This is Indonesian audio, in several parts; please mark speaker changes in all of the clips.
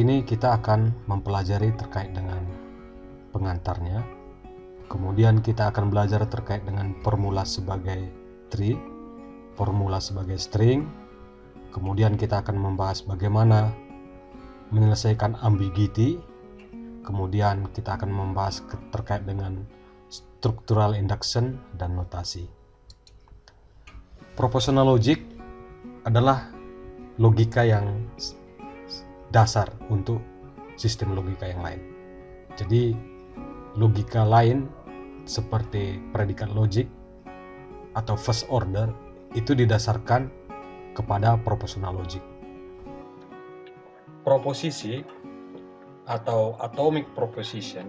Speaker 1: Kali ini kita akan mempelajari terkait dengan pengantarnya. Kemudian kita akan belajar terkait dengan formula sebagai tree, formula sebagai string. Kemudian kita akan membahas bagaimana menyelesaikan ambiguity. Kemudian kita akan membahas terkait dengan structural induction dan notasi. Propositional logic adalah logika yang dasar untuk sistem logika yang lain. Jadi logika lain seperti predikat logik atau first order itu didasarkan kepada propositional logic. Proposisi atau atomic proposition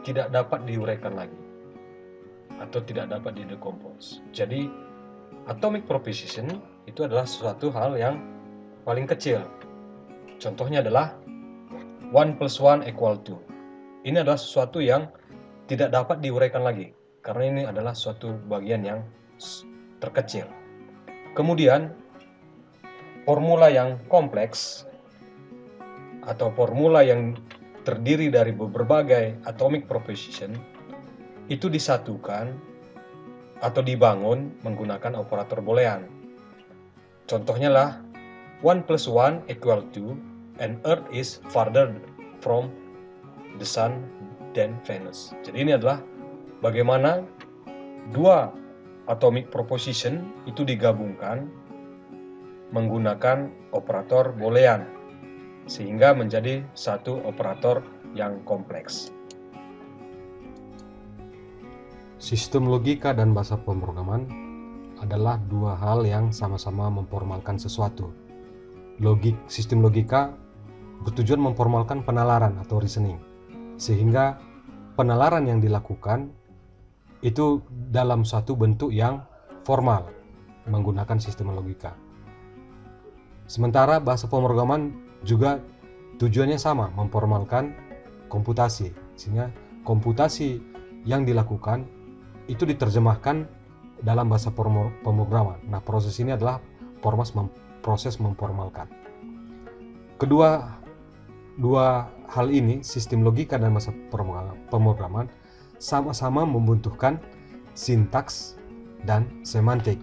Speaker 1: tidak dapat diuraikan lagi atau tidak dapat didecompose. Jadi atomic proposition itu adalah suatu hal yang paling kecil. Contohnya adalah 1 + 1 = 2. Ini adalah sesuatu yang tidak dapat diuraikan lagi karena ini adalah suatu bagian yang terkecil. Kemudian formula yang kompleks atau formula yang terdiri dari berbagai atomic proposition itu disatukan atau dibangun menggunakan operator boolean. Contohnya lah 1 + 1 = 2 and Earth is farther from the Sun than Venus. Jadi ini adalah bagaimana dua atomic proposition itu digabungkan menggunakan operator boolean sehingga menjadi satu operator yang kompleks. Sistem logika dan bahasa pemrograman adalah dua hal yang sama-sama memformalkan sesuatu. Sistem logika bertujuan memformalkan penalaran atau reasoning, sehingga penalaran yang dilakukan itu dalam suatu bentuk yang formal menggunakan sistem logika. Sementara bahasa pemrograman juga tujuannya sama, memformalkan komputasi, sehingga komputasi yang dilakukan itu diterjemahkan dalam bahasa pemrograman. Nah, proses ini adalah proses memformalkan. Dua hal ini, sistem logika dan bahasa pemrograman, sama-sama membutuhkan sintaks dan semantik.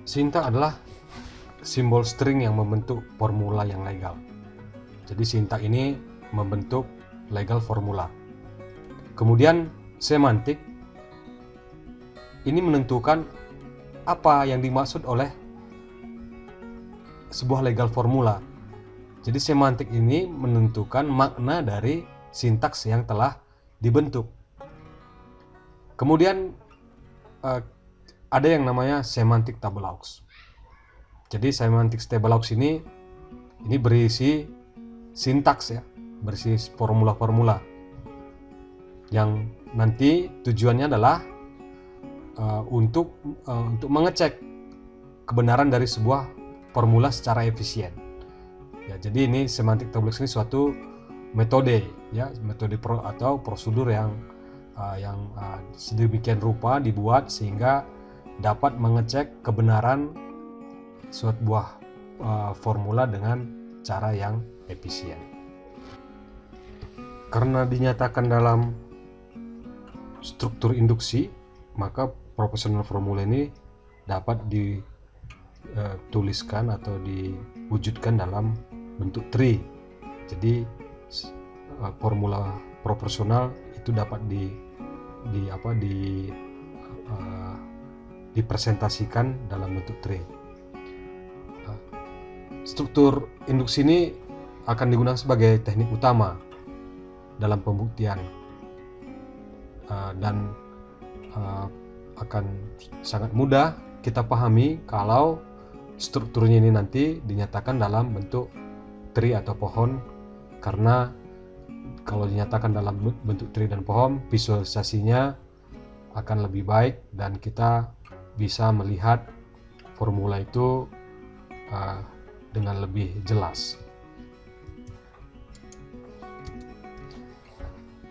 Speaker 1: Sintaks adalah simbol string yang membentuk formula yang legal. Jadi sintaks ini membentuk legal formula. Kemudian semantik ini menentukan apa yang dimaksud oleh sebuah legal formula. Jadi semantik ini menentukan makna dari sintaks yang telah dibentuk. Kemudian ada yang namanya semantic tableaux. Jadi semantic tableaux ini berisi sintaks ya, berisi formula-formula yang nanti tujuannya adalah untuk mengecek kebenaran dari sebuah formula secara efisien. Ya, jadi ini semantic tableaux ini suatu metode ya, metode atau prosedur yang sedemikian rupa dibuat sehingga dapat mengecek kebenaran suatu buah formula dengan cara yang efisien. Karena dinyatakan dalam struktur induksi, maka propositional formula ini dapat dituliskan atau diwujudkan dalam bentuk tree. Jadi formula proporsional itu dapat dipresentasikan dalam bentuk tree. Struktur induksi ini akan digunakan sebagai teknik utama dalam pembuktian dan akan sangat mudah kita pahami kalau strukturnya ini nanti dinyatakan dalam bentuk tree atau pohon, karena kalau dinyatakan dalam bentuk tree dan pohon, visualisasinya akan lebih baik dan kita bisa melihat formula itu dengan lebih jelas.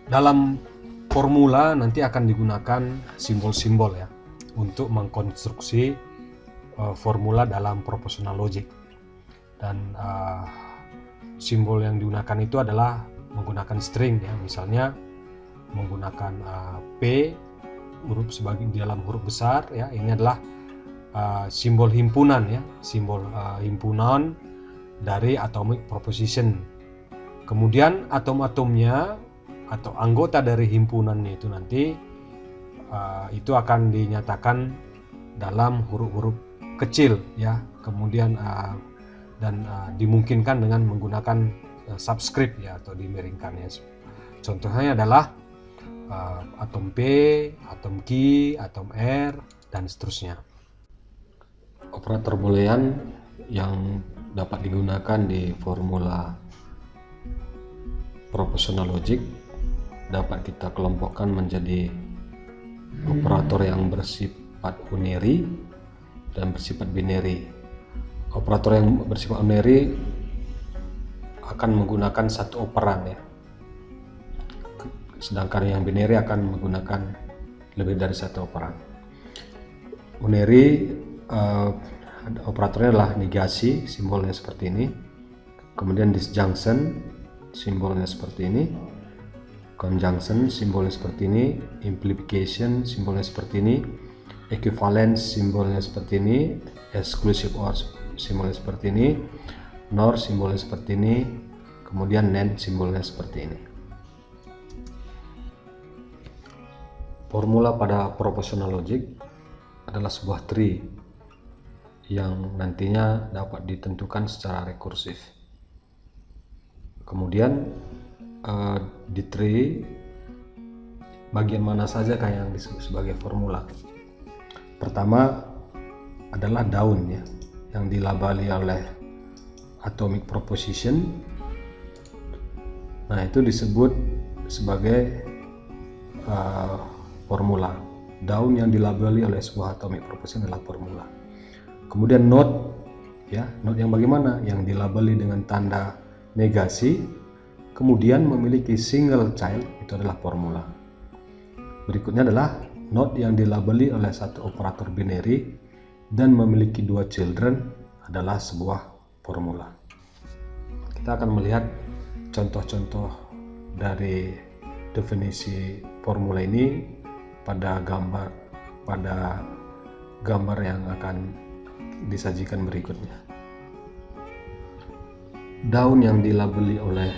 Speaker 1: Dalam formula nanti akan digunakan simbol-simbol ya untuk mengkonstruksi formula dalam propositional logic. dan simbol yang digunakan itu adalah menggunakan string ya, misalnya menggunakan P huruf sebagai di dalam huruf besar ya, ini adalah simbol himpunan ya, simbol himpunan dari atomic proposition. Kemudian atom-atomnya atau anggota dari himpunannya itu nanti itu akan dinyatakan dalam huruf-huruf kecil ya, kemudian dan dimungkinkan dengan menggunakan subscript ya, atau dimiringkan ya. Contohnya adalah atom P, atom Q, atom R, dan seterusnya. Operator boolean yang dapat digunakan di formula propositional logic dapat kita kelompokkan menjadi operator yang bersifat unary dan bersifat binary. Operator yang bersifat unary akan menggunakan satu operan ya, sedangkan yang binary akan menggunakan lebih dari satu operan. Unary operatornya adalah negasi, simbolnya seperti ini, kemudian disjunction, simbolnya seperti ini, conjunction, simbolnya seperti ini, implication, simbolnya seperti ini, equivalence, simbolnya seperti ini, exclusive or, simbolnya seperti ini, nor, simbolnya seperti ini, kemudian nen, simbolnya seperti ini. Formula pada propositional logic adalah sebuah tree yang nantinya dapat ditentukan secara rekursif. Kemudian di tree bagian mana saja yang disebut sebagai formula. Pertama adalah daun ya, yang dilabeli oleh atomic proposition. Nah, itu disebut sebagai formula. Daun yang dilabeli oleh sebuah atomic proposition adalah formula. Kemudian node ya, node yang bagaimana? Yang dilabeli dengan tanda negasi, kemudian memiliki single child, itu adalah formula. Berikutnya adalah node yang dilabeli oleh satu operator binary dan memiliki dua children adalah sebuah formula. Kita akan melihat contoh-contoh dari definisi formula ini pada gambar yang akan disajikan berikutnya. Daun yang dilabeli oleh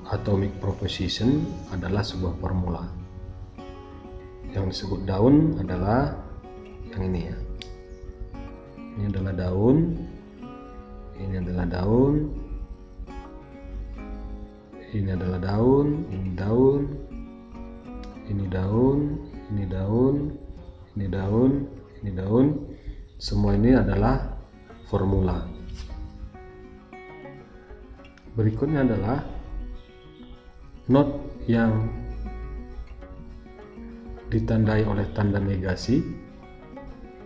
Speaker 1: atomic proposition adalah sebuah formula. Yang disebut daun adalah yang ini ya. Ini adalah daun, ini adalah daun, ini adalah daun, ini daun, ini daun, ini daun, ini daun, ini daun. Semua ini adalah formula. Berikutnya adalah node yang ditandai oleh tanda negasi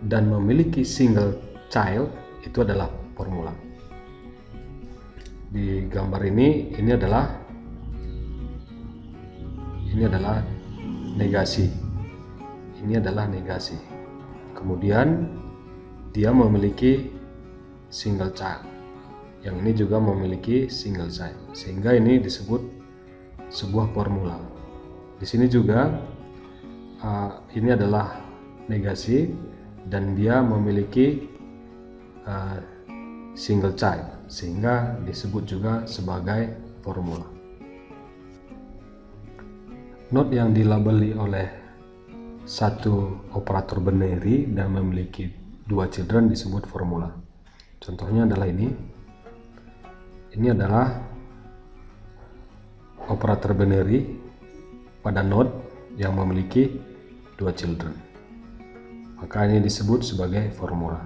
Speaker 1: dan memiliki single child, itu adalah formula. Di gambar ini adalah negasi. Ini adalah negasi. Kemudian dia memiliki single child. Yang ini juga memiliki single child. Sehingga ini disebut sebuah formula. Di sini juga ini adalah negasi dan dia memiliki single child, sehingga disebut juga sebagai formula. Node yang dilabeli oleh satu operator binary dan memiliki dua children disebut formula. Contohnya adalah ini. Ini adalah operator binary pada node yang memiliki dua children. Maka ini disebut sebagai formula.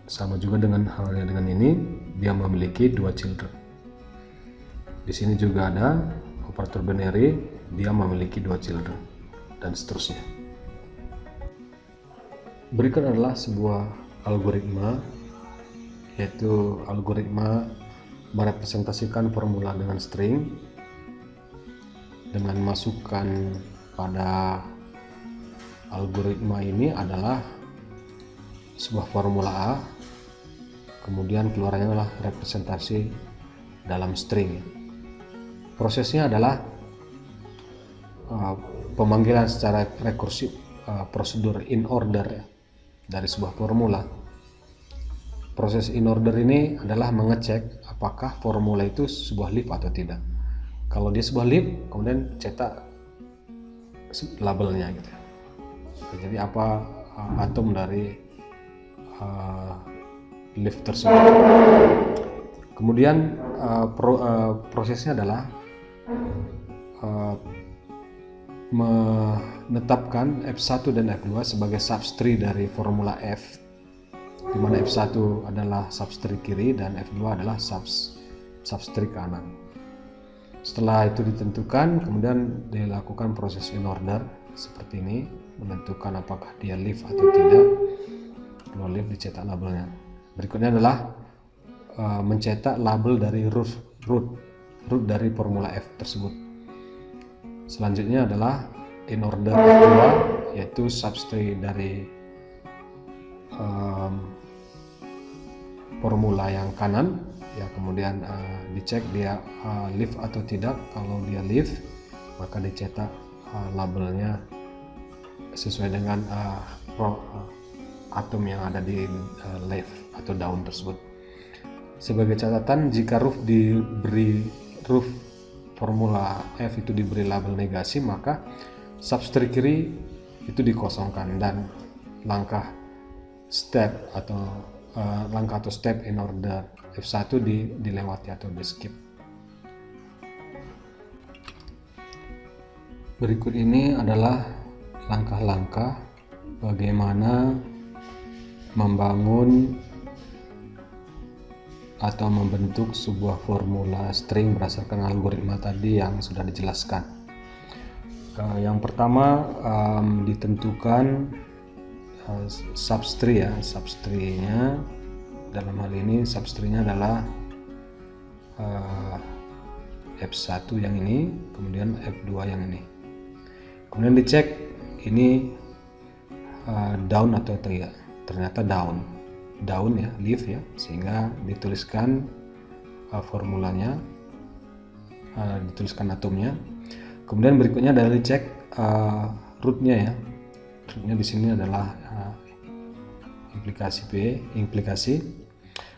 Speaker 1: Sama juga dengan halnya dengan ini, dia memiliki dua children. Di sini juga ada operator binary, dia memiliki dua children, dan seterusnya. Berikut adalah sebuah algoritma, yaitu algoritma merepresentasikan formula dengan string dengan masukan pada algoritma ini adalah sebuah formula A,
Speaker 2: kemudian keluarnya adalah representasi dalam string. Prosesnya adalah pemanggilan secara rekursif, prosedur in order dari sebuah formula. Proses in order ini adalah mengecek apakah formula itu sebuah leaf atau tidak. Kalau dia sebuah leaf, kemudian cetak labelnya gitu. Jadi apa atom dari leaf tersebut. Kemudian prosesnya adalah menetapkan F1 dan F2 sebagai substrate dari formula F, di mana F1 adalah substrate kiri dan F2 adalah substrate kanan. Setelah itu ditentukan, kemudian dilakukan proses in order seperti ini, menentukan apakah dia leaf atau tidak. Kalau leaf, dicetak labelnya. Berikutnya adalah mencetak label dari root dari formula F tersebut. Selanjutnya adalah in order F2, yaitu substrate dari formula yang kanan, ya, kemudian dicek dia leaf atau tidak. Kalau dia leaf, maka dicetak labelnya sesuai dengan atom yang ada di leaf atau daun tersebut. Sebagai catatan, jika roof formula F itu diberi label negasi, maka substrate kiri itu dikosongkan dan langkah atau step in order F1 dilewati atau di skip. Berikut ini adalah langkah-langkah bagaimana membangun atau membentuk sebuah formula string berdasarkan algoritma tadi yang sudah dijelaskan. Yang pertama, ditentukan substrate ya. Substrate-nya dalam hal ini substrate-nya adalah F1 yang ini, kemudian F2 yang ini. Kemudian dicek ini down atau tidak. Ternyata down ya, leaf ya, sehingga dituliskan formulanya, dituliskan atomnya. Kemudian berikutnya adalah dicek rootnya ya. Rootnya di sini adalah implikasi.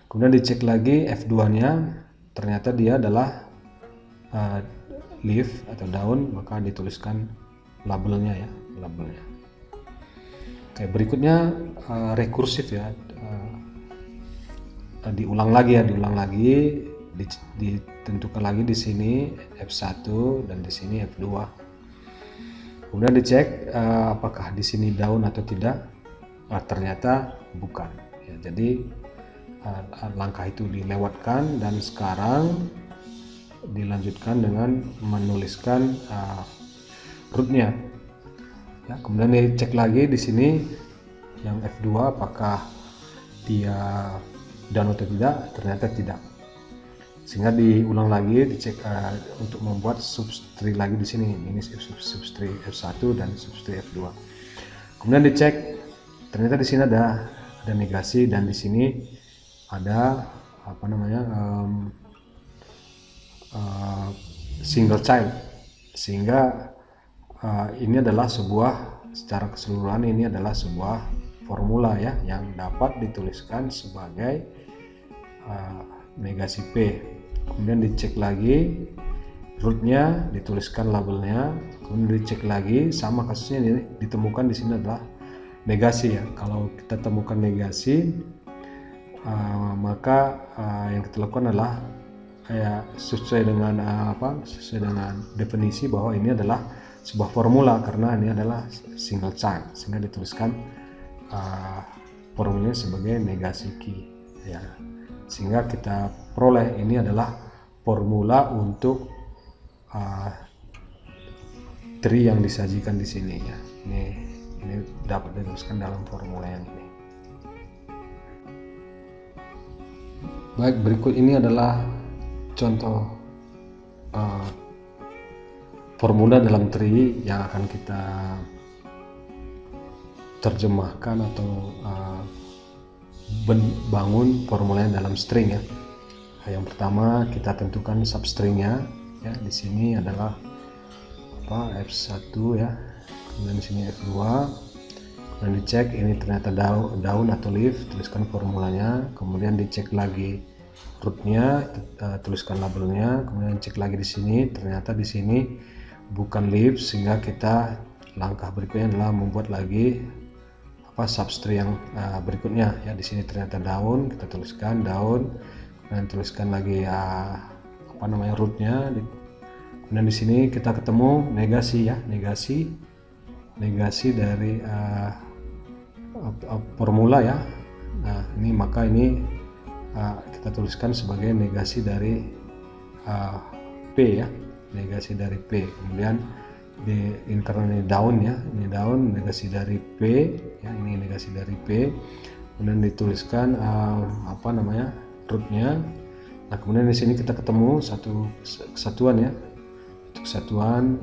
Speaker 2: Kemudian dicek lagi F2-nya, ternyata dia adalah leaf atau daun, maka dituliskan labelnya ya, labelnya. Oke, berikutnya rekursif ya. Diulang lagi, ditentukan lagi di sini F1 dan di sini F2. Kemudian dicek apakah di sini down atau tidak. Ternyata bukan. Ya, jadi langkah itu dilewatkan dan sekarang dilanjutkan dengan menuliskan rootnya. Ya, kemudian dicek lagi di sini yang F2 apakah dia down atau tidak. Ternyata tidak, sehingga diulang lagi, dicek untuk membuat substrate lagi di sini. Ini substrate F1 dan substrate F2. Kemudian dicek, ternyata di sini ada negasi dan di sini ada single child, sehingga ini adalah secara keseluruhan ini adalah sebuah formula ya yang dapat dituliskan sebagai negasi P. Kemudian dicek lagi rootnya, dituliskan labelnya, kemudian dicek lagi, sama kasusnya ini ditemukan di sini adalah negasi ya. Kalau kita temukan negasi, maka yang kita lakukan adalah sesuai dengan definisi bahwa ini adalah sebuah formula karena ini adalah single child, sehingga dituliskan formulanya sebagai negasi key ya, sehingga kita peroleh ini adalah formula untuk tree yang disajikan di sini ya. Ini dapat dituliskan dalam formula yang ini. Baik, berikut ini adalah contoh formula dalam tree yang akan kita terjemahkan atau bangun formulanya dalam string ya. Yang pertama kita tentukan substringnya ya, di sini adalah F1 ya, kemudian di sini F2, dan dicek ini ternyata daun atau leaf, tuliskan formulanya, kemudian dicek lagi rootnya, tuliskan labelnya, kemudian cek lagi di sini, ternyata di sini bukan leaf, sehingga kita langkah berikutnya adalah membuat lagi substring yang berikutnya ya. Di sini ternyata daun, kita tuliskan daun, dan tuliskan lagi rootnya. Kemudian di sini kita ketemu negasi ya, negasi dari formula ya. Nah ini maka ini kita tuliskan sebagai negasi dari P ya, negasi dari P. Kemudian ini karena ini daun ya, ini daun, negasi dari P ya, ini negasi dari P. Kemudian dituliskan rootnya. Nah kemudian di sini kita ketemu satu kesatuan ya, kesatuan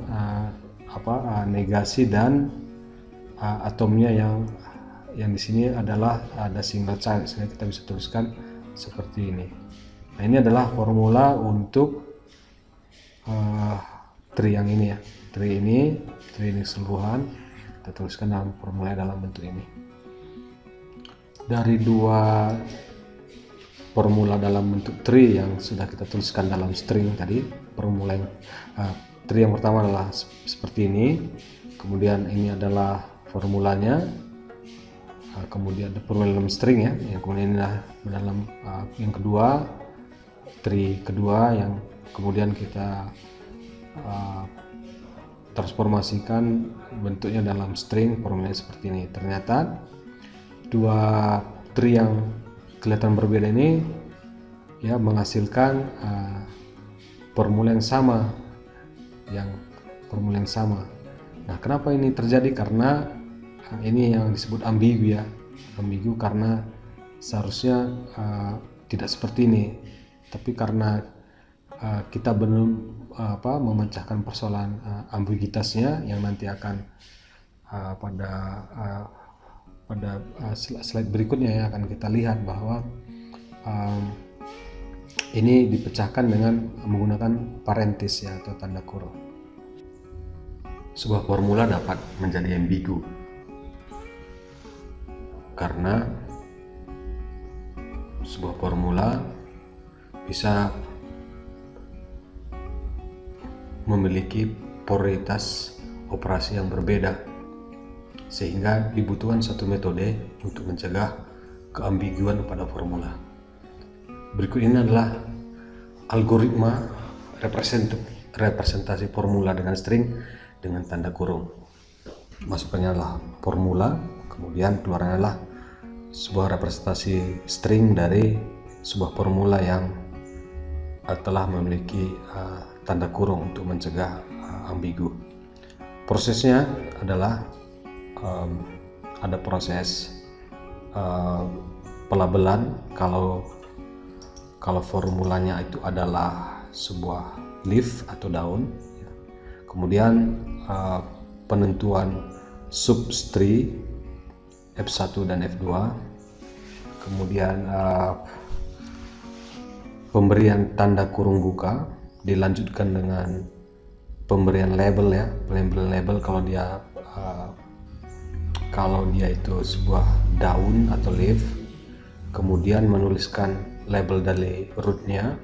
Speaker 2: negasi dan atomnya yang di sini adalah ada single child, sehingga kita bisa tuliskan seperti ini. Nah ini adalah formula untuk tree yang ini ya, tree ini keseluruhan kita tuliskan dalam formula dalam bentuk ini. Dari dua formula dalam bentuk tree yang sudah kita tuliskan dalam string tadi, formula yang tree yang pertama adalah seperti ini, kemudian ini adalah formulanya, kemudian ada formula dalam string ya, yang kemudian ini dalam yang kedua, tree kedua yang kemudian kita transformasikan bentuknya dalam string, formulanya seperti ini. Ternyata dua tree yang kelihatan berbeda ini ya menghasilkan formula yang sama, formula yang sama. Nah kenapa ini terjadi? Karena ini yang disebut ambigu ya, ambigu karena seharusnya tidak seperti ini, tapi karena kita belum memecahkan persoalan ambiguitasnya yang nanti akan pada slide berikutnya ya akan kita lihat bahwa ini dipecahkan dengan menggunakan parentis ya atau tanda kurung.
Speaker 3: Sebuah formula dapat menjadi ambigu karena sebuah formula bisa memiliki prioritas operasi yang berbeda, sehingga dibutuhkan satu metode untuk mencegah keambiguan pada formula. Berikut ini adalah algoritma representasi formula dengan string dengan tanda kurung. Masukannya adalah formula, kemudian keluarannya adalah sebuah representasi string dari sebuah formula yang telah memiliki tanda kurung untuk mencegah ambigu. Prosesnya adalah ada proses pelabelan kalau formulanya itu adalah sebuah leaf atau daun, kemudian penentuan subtree F1 dan F2, kemudian pemberian tanda kurung buka, dilanjutkan dengan pemberian label ya, label kalau dia itu sebuah daun atau leaf, kemudian menuliskan label dari rootnya,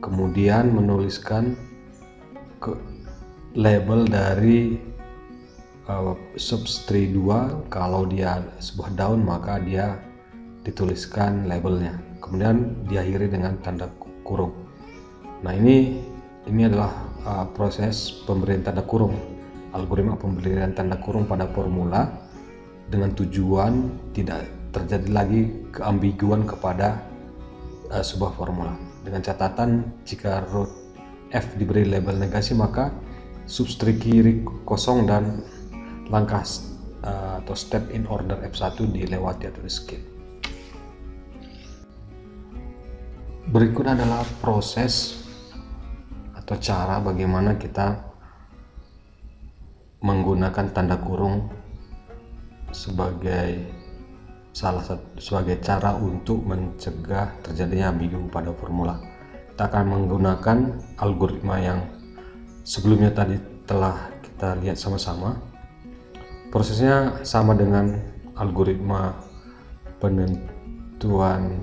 Speaker 3: kemudian menuliskan label dari subtree 2. Kalau dia sebuah daun maka dia dituliskan labelnya, kemudian diakhiri dengan tanda kurung. Nah ini adalah proses pemberian tanda kurung, algoritma pemberian tanda kurung pada formula dengan tujuan tidak terjadi lagi keambiguan kepada sebuah formula. Dengan catatan jika root F diberi label negasi maka subtree kiri kosong dan langkah atau step in order F1 dilewati atau di skip. Berikut adalah proses atau cara bagaimana kita menggunakan tanda kurung sebagai salah satu sebagai cara untuk mencegah terjadinya ambigu pada formula. Kita akan menggunakan algoritma yang sebelumnya tadi telah kita lihat sama-sama. Prosesnya sama dengan algoritma penentuan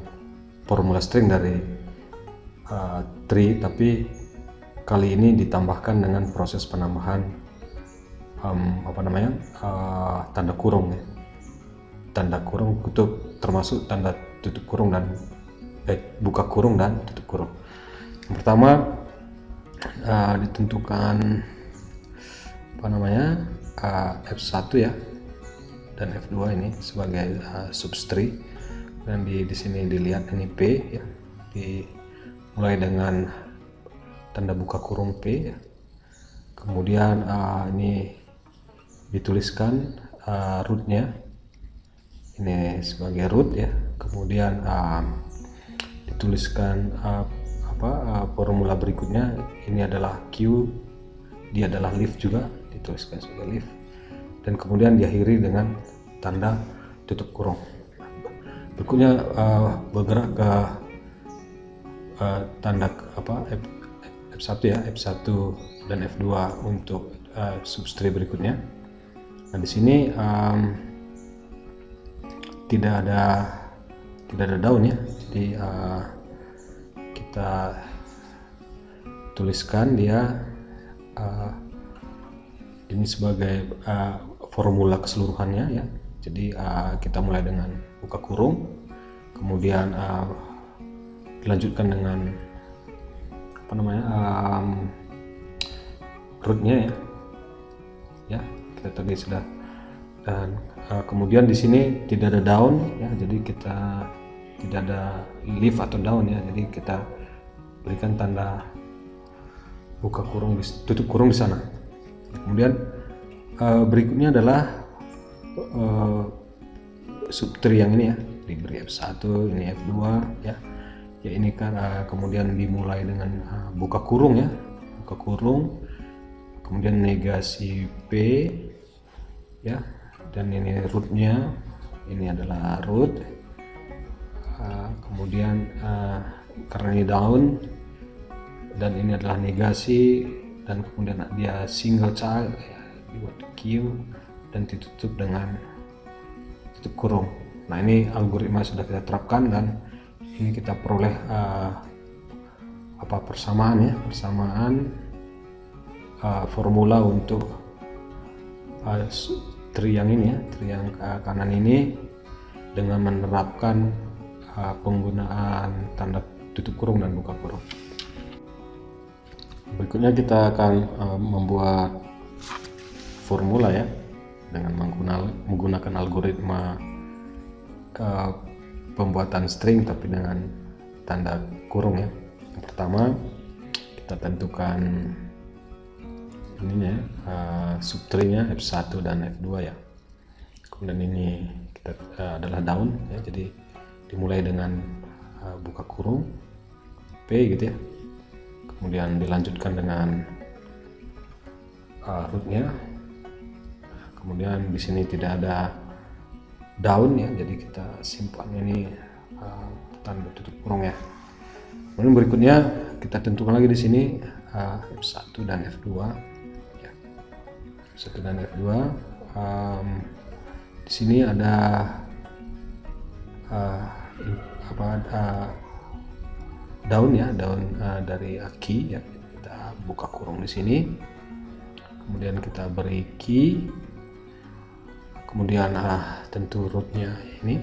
Speaker 3: formula string dari tree, tapi kali ini ditambahkan dengan proses penambahan tanda kurung ya. Tanda kurung tutup, termasuk tanda tutup kurung dan buka kurung dan tutup kurung. Yang pertama ditentukan F1 ya dan F2 ini sebagai substring, dan di sini dilihat ini P ya, dimulai dengan tanda buka kurung P ya. Kemudian ini dituliskan rootnya, ini sebagai root ya. Kemudian dituliskan formula berikutnya, ini adalah Q, dia adalah leaf juga, dituliskan sebagai leaf, dan kemudian diakhiri dengan tanda tutup kurung. Berikutnya bergerak ke tanda F1 ya, F1 dan F2 untuk substring berikutnya. Nah di sini tidak ada daun ya, jadi kita tuliskan dia ini sebagai formula keseluruhannya ya. Jadi kita mulai dengan buka kurung, kemudian dilanjutkan dengan rootnya ya, kita tadi sudah, dan kemudian di sini tidak ada daun ya, jadi kita tidak ada leaf atau daun ya, jadi kita berikan tanda buka kurung, tutup kurung di sana. Kemudian berikutnya adalah subtree yang ini ya, diberi F1, ini F2 ya. Ya ini kan kemudian dimulai dengan buka kurung ya, buka kurung, kemudian negasi P ya, dan ini rootnya, ini adalah root. Kemudian karena ini daun dan ini adalah negasi, dan kemudian dia single child ya, dibuat Q dan ditutup dengan tutup kurung. Nah ini algoritma sudah kita terapkan, dan ini kita peroleh persamaan formula untuk tree yang ini ya, tree yang kanan ini, dengan menerapkan penggunaan tanda tutup kurung dan buka kurung. Berikutnya kita akan membuat formula ya, dengan menggunakan algoritma pembuatan string tapi dengan tanda kurung ya. Yang pertama kita tentukan ininya substringnya F1 dan F2 ya. Kemudian ini kita adalah daun ya, jadi dimulai dengan buka kurung P gitu ya. Kemudian dilanjutkan dengan rootnya. Kemudian di sini tidak ada daun ya, jadi kita simpan ini tanda tutup kurung ya. Kemudian berikutnya kita tentukan lagi di sini F1 dan F2 ya. F1 dan F2 di sini ada daun ya, daun dari key ya, kita buka kurung di sini, kemudian kita beri key, kemudian tentu rootnya ini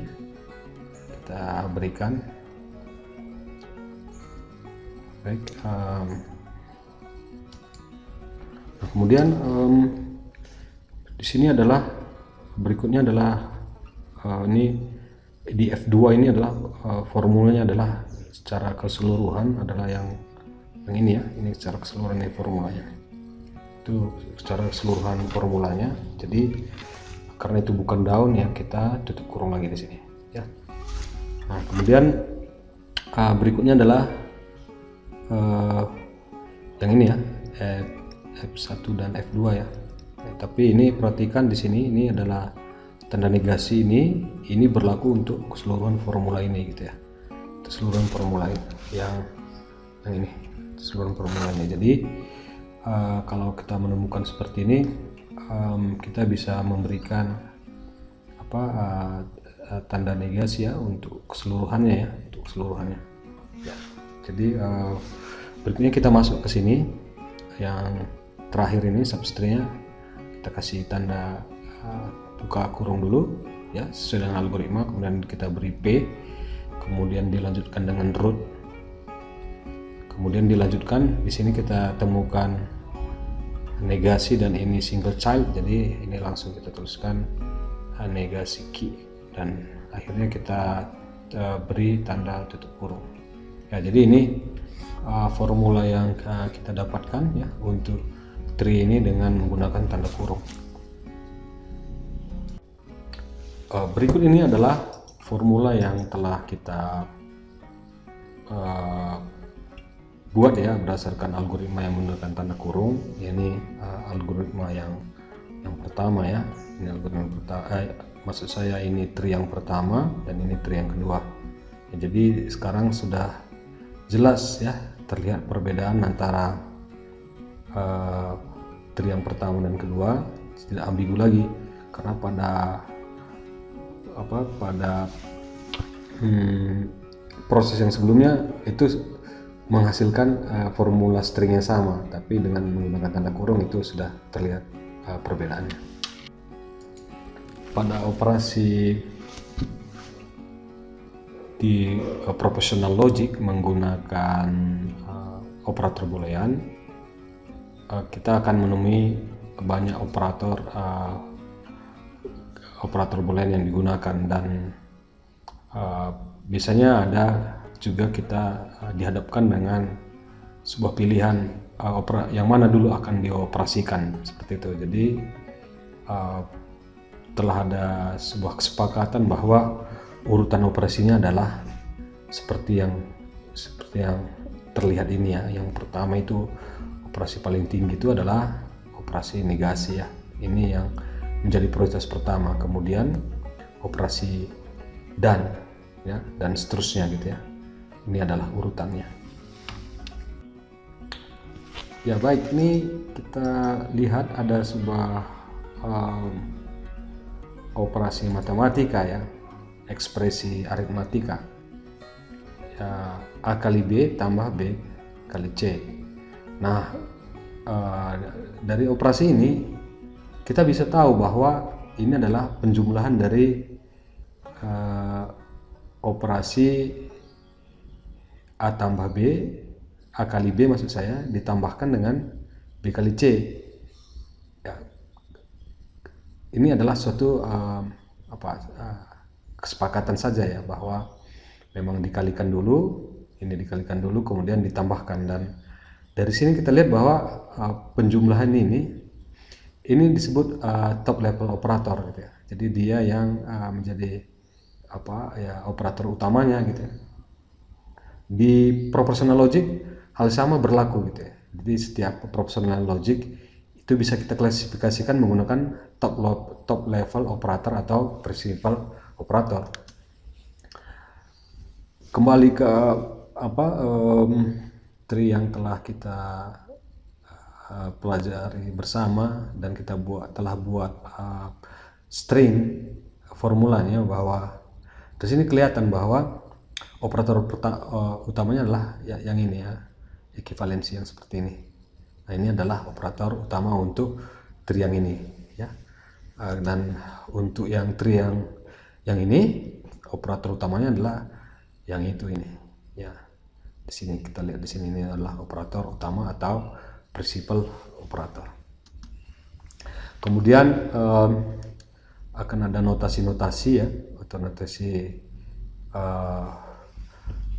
Speaker 3: kita berikan baik. Kemudian di sini adalah berikutnya adalah ini di F2 ini adalah formulanya adalah secara keseluruhan adalah yang ini ya, ini secara keseluruhan ini formulanya, itu secara keseluruhan formulanya. Jadi karena itu bukan daun ya, kita tutup kurung lagi di sini ya. Nah kemudian berikutnya adalah yang ini ya, F1 dan F2 ya. Tapi ini perhatikan di sini, ini adalah tanda negasi ini berlaku untuk keseluruhan formula ini gitu ya, keseluruhan formula yang ini, keseluruhan formula ini. Jadi kalau kita menemukan seperti ini, kita bisa memberikan tanda negasi ya untuk keseluruhannya ya, untuk keseluruhannya. Ya. Jadi berikutnya kita masuk ke sini, yang terakhir ini substringnya kita kasih tanda buka kurung dulu ya, sesuai dengan algoritma, kemudian kita beri P, kemudian dilanjutkan dengan root, kemudian dilanjutkan di sini kita temukan negasi dan ini single child, jadi ini langsung kita tuliskan negasi key dan akhirnya kita beri tanda tutup kurung ya. Jadi ini formula yang kita dapatkan ya untuk tree ini dengan menggunakan tanda kurung. Berikut ini adalah formula yang telah kita buat ya berdasarkan algoritma yang menggunakan tanda kurung. Ini algoritma yang pertama ya. Ini algoritma pertama. Maksud saya ini tree yang pertama dan ini tree yang kedua. Ya, jadi sekarang sudah jelas ya, terlihat perbedaan antara tree yang pertama dan kedua, tidak ambigu lagi karena pada proses yang sebelumnya itu menghasilkan formula string yang sama, tapi dengan menggunakan tanda kurung itu sudah terlihat perbedaannya. Pada operasi di proportional logic menggunakan operator boolean, kita akan menemui banyak operator boolean yang digunakan, dan biasanya ada juga kita dihadapkan dengan sebuah pilihan yang mana dulu akan dioperasikan seperti itu. Jadi telah ada sebuah kesepakatan bahwa urutan operasinya adalah seperti yang terlihat ini ya. Yang pertama itu operasi paling tinggi itu adalah operasi negasi ya. Ini yang menjadi prioritas pertama, kemudian operasi dan ya, dan seterusnya gitu ya. Ini adalah urutannya. Ya baik, ini kita lihat ada sebuah operasi matematika ya, ekspresi aritmatika ya, A kali B tambah B kali C. Nah dari operasi ini kita bisa tahu bahwa ini adalah penjumlahan dari operasi A tambah B, A kali B maksud saya, ditambahkan dengan B kali C ya. Ini adalah suatu kesepakatan saja ya, bahwa memang dikalikan dulu, ini dikalikan dulu kemudian ditambahkan, dan dari sini kita lihat bahwa penjumlahan ini disebut top level operator gitu ya. Jadi dia yang menjadi operator utamanya gitu ya. Di proportional logic hal sama berlaku gitu ya. Jadi setiap proportional logic itu bisa kita klasifikasikan menggunakan top level operator atau principal operator. Kembali ke tree yang telah kita pelajari bersama, dan kita telah buat string formulanya, bahwa di sini kelihatan bahwa operator utamanya adalah yang ini ya, ekivalensi yang seperti ini. Nah ini adalah operator utama untuk tree yang ini ya. Dan untuk yang tree yang ini, operator utamanya adalah yang itu ini ya. Di sini kita lihat, di sini ini adalah operator utama atau principal operator. Kemudian akan ada notasi-notasi ya, atau notasi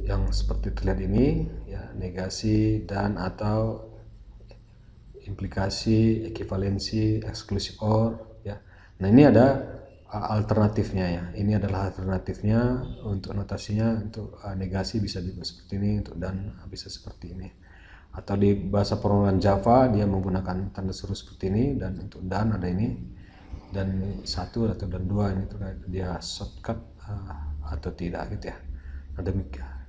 Speaker 3: yang seperti terlihat ini ya, negasi dan atau implikasi, ekivalensi, exclusive or ya. Nah ini ada alternatifnya ya. Ini adalah alternatifnya untuk notasinya. Untuk negasi bisa dibuat seperti ini, untuk dan bisa seperti ini. Atau di bahasa pemrograman Java dia menggunakan tanda seru seperti ini, dan untuk dan ada ini. dan 1 atau dan 2 ini terkait dia shortcut atau tidak gitu ya. Nah, demikian